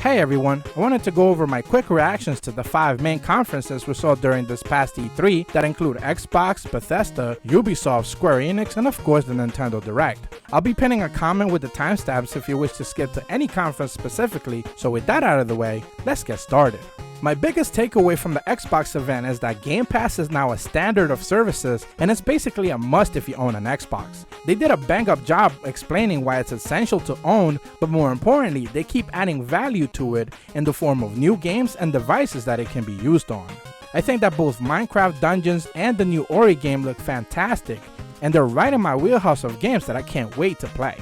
Hey everyone, I wanted to go over my quick reactions to the 5 main conferences we saw during this past E3 that include Xbox, Bethesda, Ubisoft, Square-Enix, and of course the Nintendo Direct. I'll be pinning a comment with the timestamps if you wish to skip to any conference specifically, so with that out of the way, let's get started. My biggest takeaway from the Xbox event is that Game Pass is now a standard of services and it's basically a must if you own an Xbox. They did a bang-up job explaining why it's essential to own, but more importantly, they keep adding value to it in the form of new games and devices that it can be used on. I think that both Minecraft Dungeons and the new Ori game look fantastic, and they're right in my wheelhouse of games that I can't wait to play.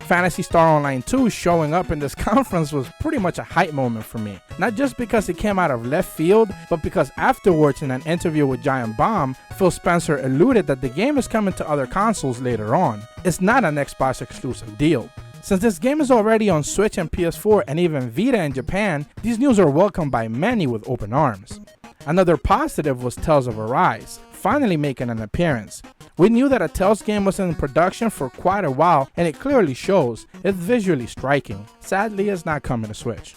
Phantasy Star Online 2 showing up in this conference was pretty much a hype moment for me. Not just because it came out of left field, but because afterwards in an interview with Giant Bomb, Phil Spencer alluded that the game is coming to other consoles later on. It's not an Xbox exclusive deal. Since this game is already on Switch and PS4 and even Vita in Japan, these news are welcomed by many with open arms. Another positive was Tales of Arise, finally making an appearance. We knew that a Tales game was in production for quite a while and it clearly shows. It's visually striking. Sadly, it's not coming to Switch.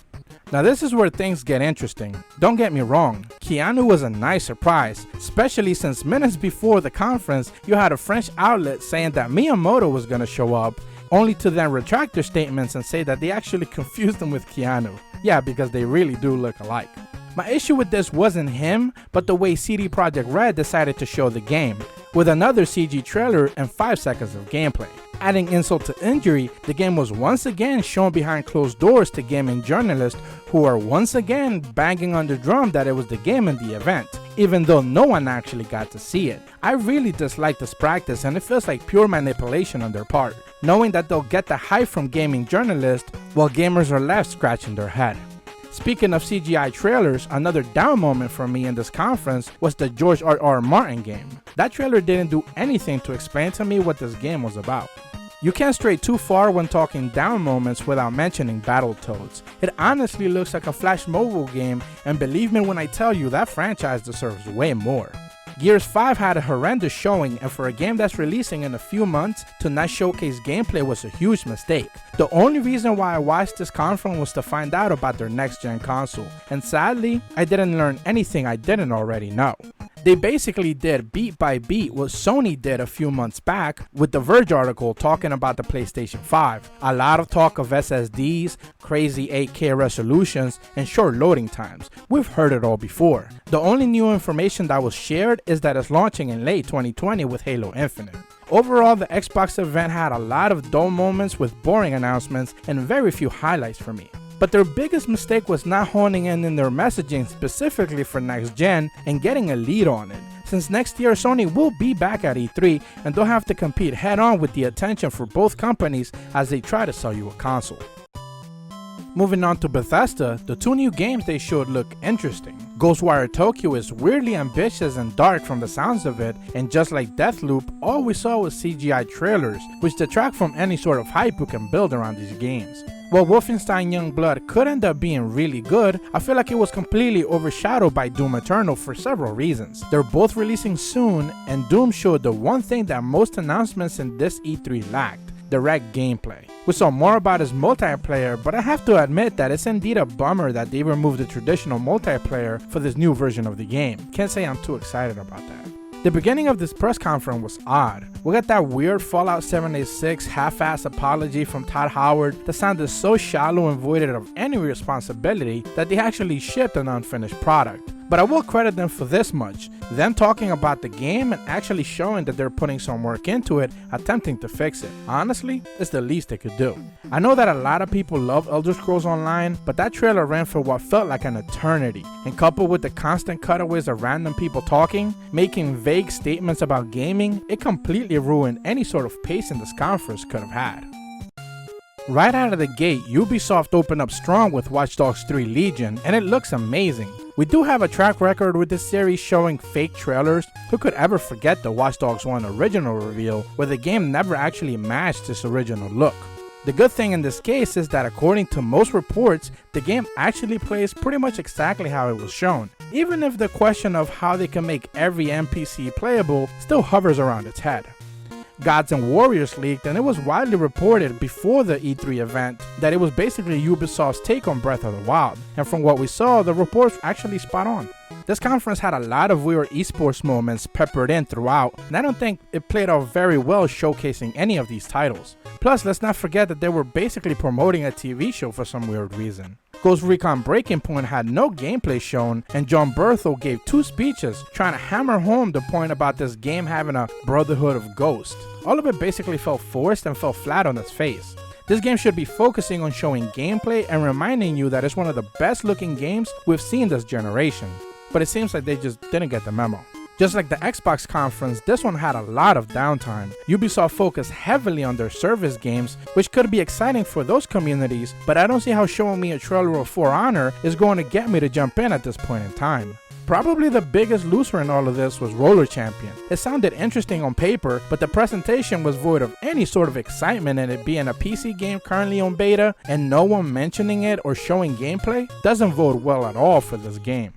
Now this is where things get interesting. Don't get me wrong, Keanu was a nice surprise, especially since minutes before the conference you had a French outlet saying that Miyamoto was going to show up, only to then retract their statements and say that they actually confused him with Keanu. Yeah, because they really do look alike. My issue with this wasn't him, but the way CD Projekt Red decided to show the game, with another CG trailer and 5 seconds of gameplay. Adding insult to injury, the game was once again shown behind closed doors to gaming journalists who are once again banging on the drum that it was the game in the event, even though no one actually got to see it. I really dislike this practice and it feels like pure manipulation on their part, knowing that they'll get the hype from gaming journalists while gamers are left scratching their head. Speaking of CGI trailers, another down moment for me in this conference was the George R.R. Martin game. That trailer didn't do anything to explain to me what this game was about. You can't stray too far when talking down moments without mentioning Battletoads. It honestly looks like a Flash mobile game, and believe me when I tell you that franchise deserves way more. Gears 5 had a horrendous showing, and for a game that's releasing in a few months to not showcase gameplay was a huge mistake. The only reason why I watched this conference was to find out about their next gen console, and sadly, I didn't learn anything I didn't already know. They basically did beat by beat what Sony did a few months back with the Verge article talking about the PlayStation 5. A lot of talk of SSDs, crazy 8K resolutions, and short loading times. We've heard it all before. The only new information that was shared is that it's launching in late 2020 with Halo Infinite. Overall, the Xbox event had a lot of dull moments with boring announcements and very few highlights for me. But their biggest mistake was not honing in their messaging specifically for next gen and getting a lead on it, since next year Sony will be back at E3 and they'll have to compete head on with the attention for both companies as they try to sell you a console. Moving on to Bethesda, the 2 new games they showed look interesting. Ghostwire Tokyo is weirdly ambitious and dark from the sounds of it, and just like Deathloop, all we saw was CGI trailers, which detract from any sort of hype you can build around these games. While Wolfenstein Youngblood could end up being really good, I feel like it was completely overshadowed by Doom Eternal for several reasons. They're both releasing soon, and Doom showed the one thing that most announcements in this E3 lacked: direct gameplay. We saw more about his multiplayer, but I have to admit that it's indeed a bummer that they removed the traditional multiplayer for this new version of the game. Can't say I'm too excited about that. The beginning of this press conference was odd. We got that weird Fallout 76 half-ass apology from Todd Howard that sounded so shallow and voided of any responsibility that they actually shipped an unfinished product. But I will credit them for this much, them talking about the game and actually showing that they're putting some work into it, attempting to fix it. Honestly, it's the least they could do. I know that a lot of people love Elder Scrolls Online, but that trailer ran for what felt like an eternity, and coupled with the constant cutaways of random people talking, making vague statements about gaming, it completely ruined any sort of pacing this conference could have had. Right out of the gate, Ubisoft opened up strong with Watch Dogs 3 Legion, and it looks amazing. We do have a track record with this series showing fake trailers. Who could ever forget the Watch Dogs 1 original reveal, where the game never actually matched its original look. The good thing in this case is that according to most reports, the game actually plays pretty much exactly how it was shown, even if the question of how they can make every NPC playable still hovers around its head. Gods and Warriors leaked, and it was widely reported before the E3 event that it was basically Ubisoft's take on Breath of the Wild, and from what we saw, the reports were actually spot on. This conference had a lot of weird esports moments peppered in throughout, and I don't think it played out very well showcasing any of these titles. Plus, let's not forget that they were basically promoting a TV show for some weird reason. Ghost Recon Breaking Point had no gameplay shown, and John Berthel gave 2 speeches trying to hammer home the point about this game having a brotherhood of ghosts. All of it basically felt forced and fell flat on its face. This game should be focusing on showing gameplay and reminding you that it's one of the best looking games we've seen this generation. But it seems like they just didn't get the memo. Just like the Xbox conference, this one had a lot of downtime. Ubisoft focused heavily on their service games, which could be exciting for those communities, but I don't see how showing me a trailer of For Honor is going to get me to jump in at this point in time. Probably the biggest loser in all of this was Roller Champion. It sounded interesting on paper, but the presentation was void of any sort of excitement, and it being a PC game currently on beta and no one mentioning it or showing gameplay doesn't bode well at all for this game.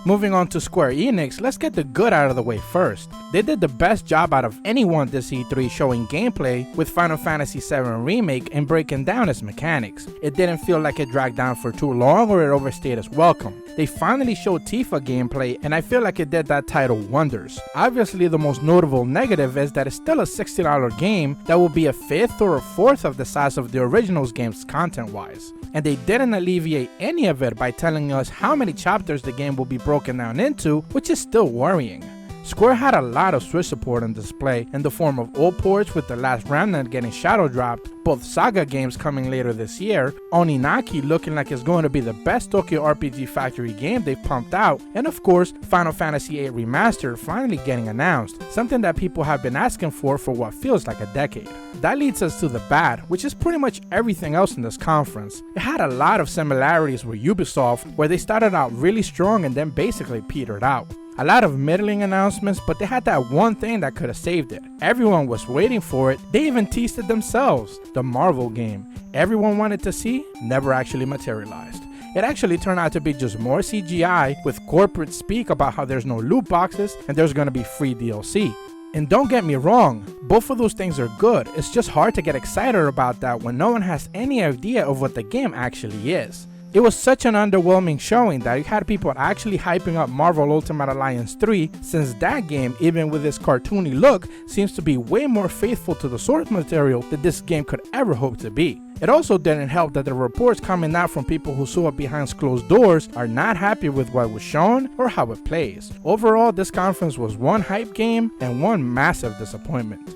Moving on to Square-Enix, let's get the good out of the way first. They did the best job out of anyone this E3 showing gameplay with Final Fantasy VII Remake and breaking down its mechanics. It didn't feel like it dragged down for too long or it overstayed its welcome. They finally showed Tifa gameplay, and I feel like it did that title wonders. Obviously, the most notable negative is that it's still a $60 game that will be a fifth or a fourth of the size of the original's games content-wise. And they didn't alleviate any of it by telling us how many chapters the game will be broken down into, which is still worrying. Square had a lot of Switch support on display in the form of old ports with The Last Remnant getting shadow dropped, both Saga games coming later this year, Oninaki looking like it's going to be the best Tokyo RPG Factory game they've pumped out, and of course Final Fantasy VIII Remastered finally getting announced, something that people have been asking for what feels like a decade. That leads us to the bad, which is pretty much everything else in this conference. It had a lot of similarities with Ubisoft, where they started out really strong and then basically petered out. A lot of middling announcements, but they had that one thing that could have saved it. Everyone was waiting for it. They even teased it themselves. The Marvel game. Everyone wanted to see, never actually materialized. It actually turned out to be just more CGI with corporate speak about how there's no loot boxes and there's gonna be free DLC. And don't get me wrong, both of those things are good. It's just hard to get excited about that when no one has any idea of what the game actually is. It was such an underwhelming showing that you had people actually hyping up Marvel Ultimate Alliance 3, since that game, even with its cartoony look, seems to be way more faithful to the source material that this game could ever hope to be. It also didn't help that the reports coming out from people who saw it behind closed doors are not happy with what was shown or how it plays. Overall, this conference was one hype game and one massive disappointment.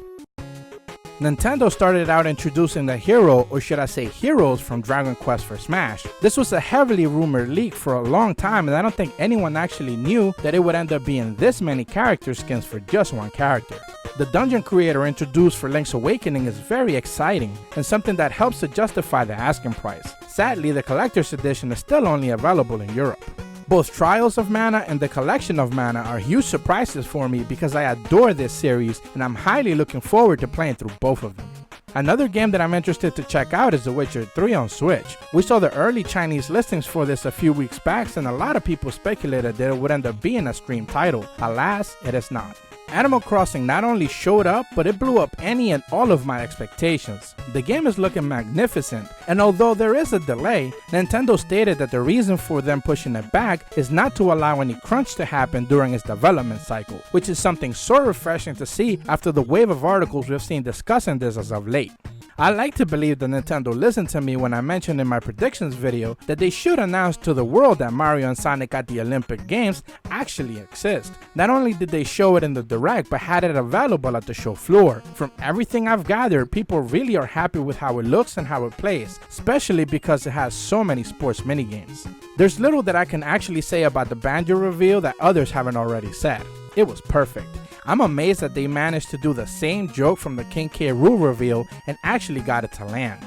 Nintendo started out introducing the hero, or should I say heroes, from Dragon Quest for Smash. This was a heavily rumored leak for a long time, and I don't think anyone actually knew that it would end up being this many character skins for just one character. The dungeon creator introduced for Link's Awakening is very exciting, and something that helps to justify the asking price. Sadly, the collector's edition is still only available in Europe. Both Trials of Mana and the Collection of Mana are huge surprises for me because I adore this series and I'm highly looking forward to playing through both of them. Another game that I'm interested to check out is The Witcher 3 on Switch. We saw the early Chinese listings for this a few weeks back, and a lot of people speculated that it would end up being a stream title. Alas, it is not. Animal Crossing not only showed up, but it blew up any and all of my expectations. The game is looking magnificent, and although there is a delay, Nintendo stated that the reason for them pushing it back is not to allow any crunch to happen during its development cycle, which is something so refreshing to see after the wave of articles we've seen discussing this as of late. I like to believe that Nintendo listened to me when I mentioned in my predictions video that they should announce to the world that Mario and Sonic at the Olympic Games actually exist. Not only did they show it in the Direct, but had it available at the show floor. From everything I've gathered, people really are happy with how it looks and how it plays, especially because it has so many sports minigames. There's little that I can actually say about the Banjo reveal that others haven't already said. It was perfect. I'm amazed that they managed to do the same joke from the King K. Rool reveal and actually got it to land.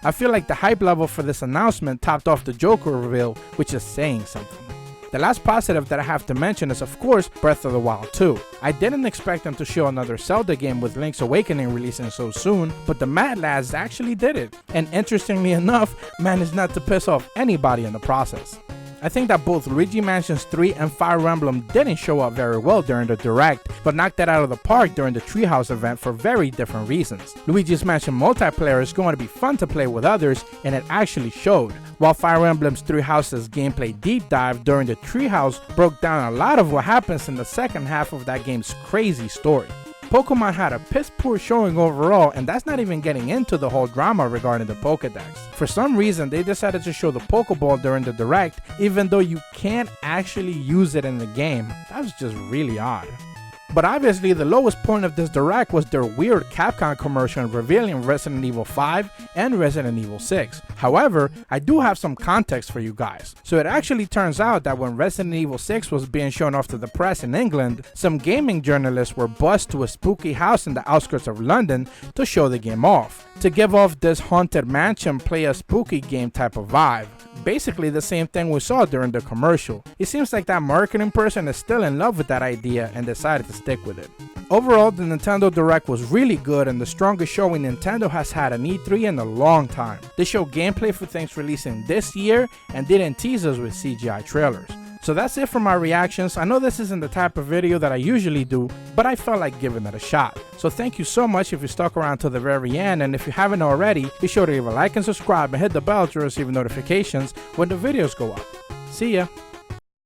I feel like the hype level for this announcement topped off the Joker reveal, which is saying something. The last positive that I have to mention is of course Breath of the Wild 2. I didn't expect them to show another Zelda game with Link's Awakening releasing so soon, but the Mad Lads actually did it, and interestingly enough, managed not to piss off anybody in the process. I think that both Luigi Mansion 3 and Fire Emblem didn't show up very well during the Direct, but knocked it out of the park during the Treehouse event for very different reasons. Luigi's Mansion multiplayer is going to be fun to play with others, and it actually showed, while Fire Emblem's Three Houses gameplay deep dive during the Treehouse broke down a lot of what happens in the second half of that game's crazy story. Pokemon had a piss poor showing overall, and that's not even getting into the whole drama regarding the Pokedex. For some reason, they decided to show the Pokeball during the Direct, even though you can't actually use it in the game. That was just really odd. But obviously, the lowest point of this Direct was their weird Capcom commercial revealing Resident Evil 5 and Resident Evil 6. However, I do have some context for you guys. So it actually turns out that when Resident Evil 6 was being shown off to the press in England, some gaming journalists were bussed to a spooky house in the outskirts of London to show the game off, to give off this haunted mansion play a spooky game type of vibe. Basically the same thing we saw during the commercial. It seems like that marketing person is still in love with that idea and decided to stick with it. Overall, the Nintendo Direct was really good and the strongest showing Nintendo has had an E3 in a long time. They showed gameplay for things releasing this year and didn't tease us with CGI trailers. So that's it for my reactions. I know this isn't the type of video that I usually do, but I felt like giving it a shot. So thank you so much if you stuck around to the very end, and if you haven't already, be sure to leave a like and subscribe and hit the bell to receive notifications when the videos go up. See ya!